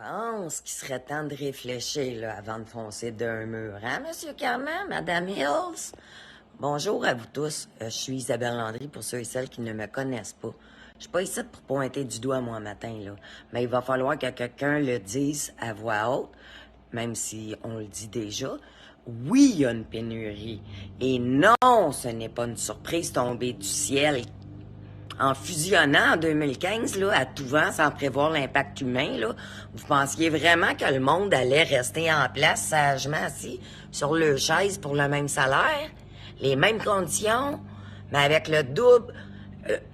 pense qu'il serait temps de réfléchir là, avant de foncer d'un mur, hein, Monsieur Carman, Madame Hills? Bonjour à vous tous. Je suis Isabelle Landry pour ceux et celles qui ne me connaissent pas. Je suis pas ici pour pointer du doigt moi matin, là. Mais il va falloir que quelqu'un le dise à voix haute, même si on le dit déjà. Oui, il y a une pénurie. Et non, ce n'est pas une surprise tombée du ciel. En fusionnant en 2015, là, à tout vent, sans prévoir l'impact humain, là, vous pensiez vraiment que le monde allait rester en place sagement assis sur le chaise pour le même salaire, les mêmes conditions, mais avec le double,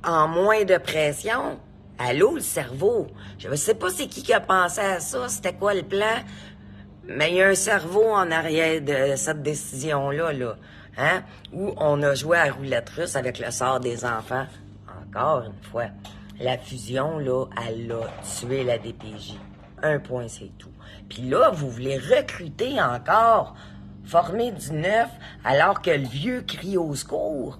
en moins de pression? Allô, le cerveau? Je ne sais pas c'est qui a pensé à ça, c'était quoi le plan, mais il y a un cerveau en arrière de cette décision-là, là, hein, où on a joué à roulette russe avec le sort des enfants. Encore une fois, la fusion, là, elle a tué la DPJ. Un point, c'est tout. Puis là, vous voulez recruter encore, former du neuf, alors que le vieux crie au secours.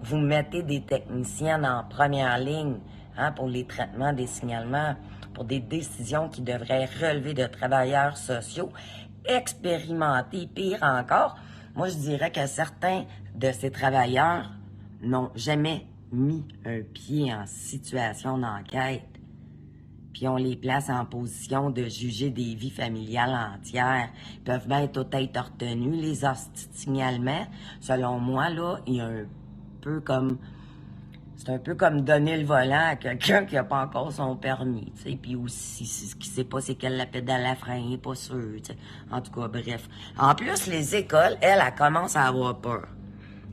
Vous mettez des techniciens en première ligne, hein, pour les traitements des signalements, pour des décisions qui devraient relever de travailleurs sociaux expérimentés. Pire encore, moi, je dirais que certains de ces travailleurs n'ont jamais mis un pied en situation d'enquête, puis on les place en position de juger des vies familiales entières. Ils peuvent bien tout être retenus, les hosties de signalement. Selon moi, là, il y a un peu comme... C'est un peu comme donner le volant à quelqu'un qui n'a pas encore son permis, tu sais, puis aussi, ce qui sait pas c'est qu'elle la pédale à frein, il est pas sûr, tu sais. En tout cas, bref. En plus, les écoles, elles commencent à avoir peur.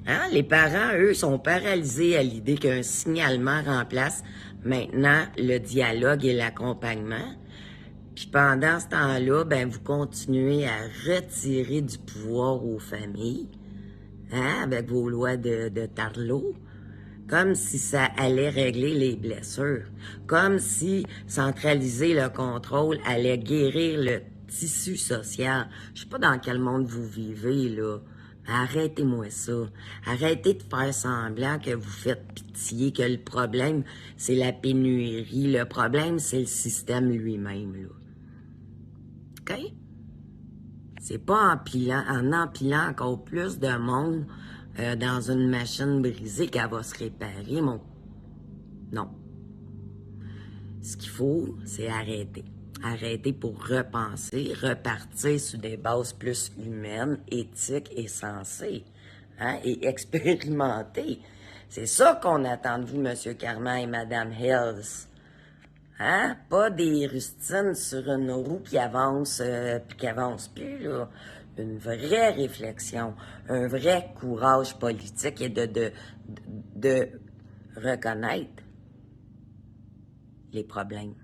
Hein? Les parents, eux, sont paralysés à l'idée qu'un signalement remplace maintenant le dialogue et l'accompagnement. Puis pendant ce temps-là, ben vous continuez à retirer du pouvoir aux familles, hein, avec vos lois de Tarlot, comme si ça allait régler les blessures, comme si centraliser le contrôle allait guérir le tissu social. Je sais pas dans quel monde vous vivez, là. Arrêtez-moi ça. Arrêtez de faire semblant que vous faites pitié, que le problème, c'est la pénurie. Le problème, c'est le système lui-même, là. OK? C'est pas en empilant encore plus de monde dans une machine brisée qu'elle va se réparer, mon... Non. Ce qu'il faut, c'est arrêter. Arrêter pour repenser, repartir sur des bases plus humaines, éthiques et sensées, hein, et expérimentées. C'est ça qu'on attend de vous, Monsieur Carman et Madame Hills. Hein? Pas des rustines sur une roue qui avance, puis qui avance plus, là. Une vraie réflexion, un vrai courage politique et de reconnaître les problèmes.